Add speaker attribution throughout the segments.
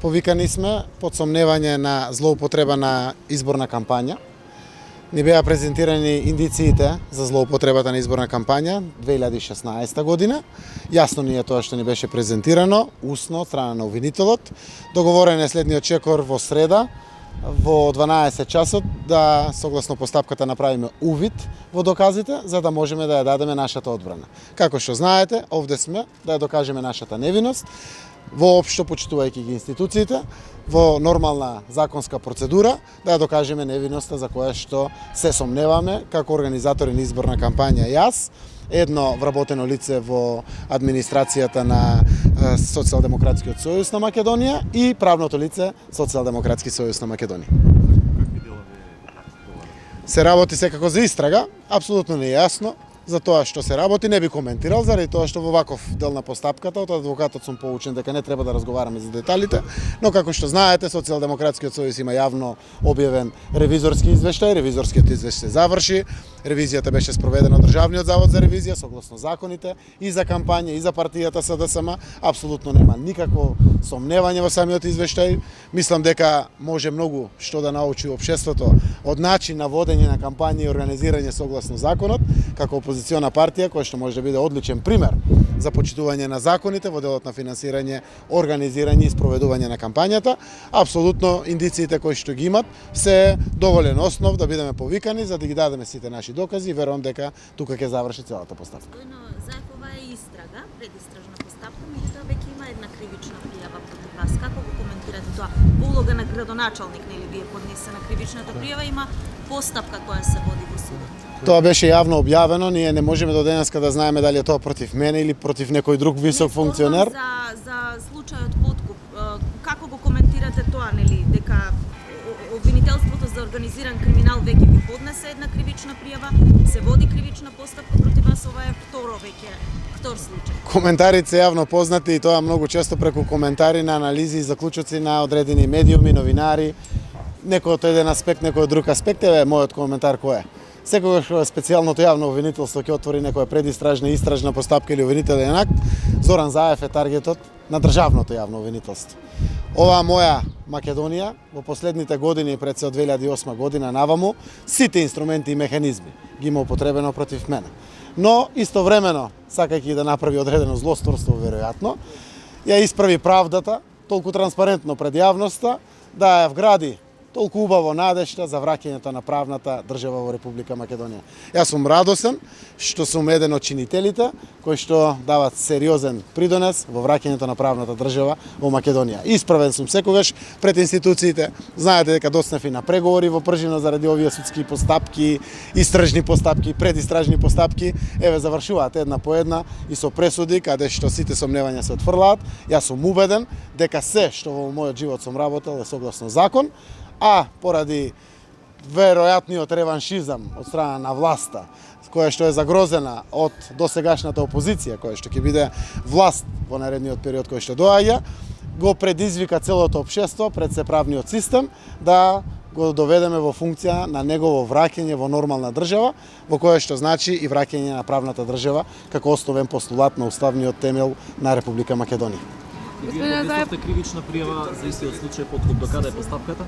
Speaker 1: Повикани сме под сомневање на злоупотреба на изборна кампања. Ни беа презентирани индициите за злоупотребата на изборна кампања 2016 година. Јасно ни е тоа што ни беше презентирано, усно, од страна на обвинителот. Договорен е следниот чекор во среда, во 12 часот, да согласно постапката направиме увид во доказите, за да можеме да ја дадеме нашата одбрана. Како што знаете, овде сме да ја докажеме нашата невиност, воопшто почитувајќи ги институциите, во нормална законска процедура, да ја докажеме невиноста за која што се сомневаме како организатори на изборна кампања јас, едно вработено лице во администрацијата на Социјалдемократскиот сојуз на Македонија и правното лице Социјалдемократски сојуз на Македонија. Се работи секако за истрага, апсолутно не е јасно. За тоа што се работи не би коментирал, заради тоа што во ваков дел на постапката од адвокатот сум поучен дека не треба да разговараме за деталите, но како што знаете, Социјалдемократскиот сојуз има јавно објавен ревизорски извештај, ревизорскиот извештај заврши, ревизијата беше спроведена од Државниот завод за ревизија согласно законите и за кампања и за партијата СДСМ, апсолутно нема никакво сомневање во самиот извештај. Мислам дека може многу што да научи општеството од начин на водење на кампања и организирање согласно законот, како опозициона партија, која што може да биде одличен пример за почитување на законите во делот на финансирање, организирање и спроведување на кампањата. Апсолутно индициите кои што ги имат се доволен основ да бидеме повикани за да ги дадеме сите наши докази и верувам дека тука ќе заврши целата постапка.
Speaker 2: Заев, ова е истрага, предистражна постапка, меѓутоа веќе има една кривична пријава против вас. Како го коментирате тоа? Во улога на градоначалник, нели вие поднесена кривичната пријава, има постапка која се води во судот?
Speaker 1: Тоа беше јавно објавено, ние не можеме до денеска да знаеме дали е тоа против мене или против некој друг висок функционер.
Speaker 2: За случајот подкуп, како го коментирате тоа, нели, дека обвинителството за организиран криминал веќе ви поднесе една кривична пријава, се води кривична постапка против вас, ова е втор случај.
Speaker 1: Коментарите се јавно познати и тоа многу често преку коментари на анализи и заклучоци на одредени медиуми, новинари, некој од еден аспект, некој од друг аспект. Еве мојот коментар кој е. Секогаш специјалното јавно обвинителство ќе отвори некоја предистражна, истражна постапка или обвинителен акт, Зоран Заев е таргетот на државното јавно обвинителство. Оваа моја Македонија во последните години пред се од 2008 година наваму сите инструменти и механизми ги има употребено против мене. Но истовремено, сакајќи да направи одредено злосторство веројатно, ја исправи правдата толку транспарентно пред јавноста да ја вгради толку убаво надежта за враќањето на правната држава во Република Македонија. Јас сум радосен што сум еден од чинителите кои што дават сериозен придонес во враќањето на правната држава во Македонија. Исправен сум секогаш пред институциите. Знаете дека доцнев и на преговори во пржина заради овие судски постапки, истражни постапки, предистражни постапки. Еве завршуваат една по една и со пресуди каде што сите сомневања се отфрлаат. Јас сум убеден дека се што во мојот живот сум работел е согласно закон, а поради веројатниот реваншизам од страна на власта, која што е загрозена од досегашната опозиција, која што ќе биде власт во наредниот период кој што доаѓа, го предизвика целото општество пред правниот систем да го доведеме во функција на негово враќање во нормална држава, во која што значи и враќање на правната држава како основен постулат на уставниот темел на Република Македонија.
Speaker 3: Вие поднесовте кривична пријава за истиот случај подкуп, до каде е постапката?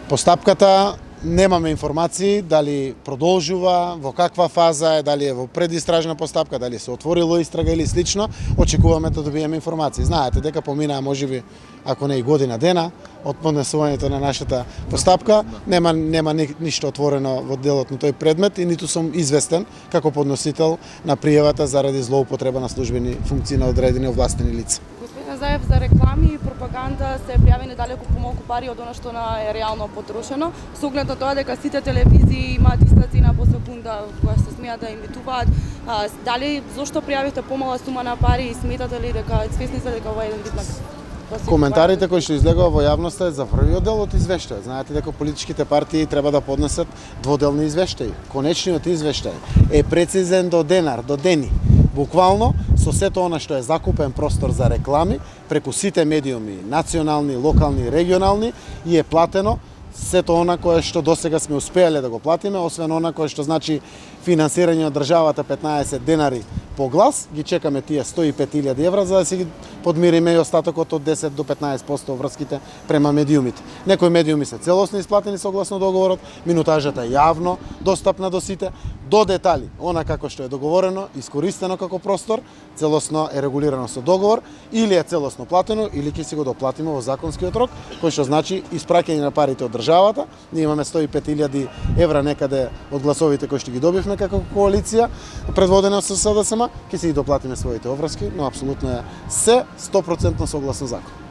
Speaker 1: Постапката немаме информации дали продолжува, во каква фаза е, дали е во предистражна постапка, дали се отворило истрага или слично. Очекуваме да добиеме информации. Знаете дека поминаа можеби ако не и година дена од поднесувањето на нашата постапка, нема ништо отворено во делот на тој предмет и ниту сум известен како подносител на пријавата заради злоупотреба на службени функции на одредени овластени лица.
Speaker 4: Господин Заев, за реклами и пропаганда се пријавени далеку помалку пари од она што е реално потрошено. Со оглед на тоа дека сите телевизии имаат иста цена по секунда која се смеат да емитуваат, дали зошто пријавите помала сума на пари и сметате ли дека свесни се дека ова е еден вид на
Speaker 1: коментарите кои што излегува во јавноста е за првиот дел од извештајот. Знаете дека политичките партии треба да поднесат дводелни извештаи. Конечниот извештај е прецизен до денар, до дени. Буквално со сето она што е закупен простор за реклами преку сите медиуми, национални, локални, регионални, и е платено сето она кое што досега сме успеале да го платиме, освен она кое што значи финансирање од државата 15 денари по глас, ги чекаме тие 105.000 евра за да си ги подмириме и остатокот од 10 до 15% врските према медиумите. Некои медиуми се целосно исплатени согласно договорот, минутажата е јавно достапна до сите, до детали, она како што е договорено, искористено како простор, целосно е регулирано со договор, или е целосно платено, или ќе си го доплатиме во законскиот рок, кој што значи испраќање на парите од државата. Ние имаме 105.000 евра некаде од гласовите кои што ги добивме како коалиција, предводена со СДСМ, ќе си ги доплатиме своите обврски, но апсолутно е се 100% согласно закон.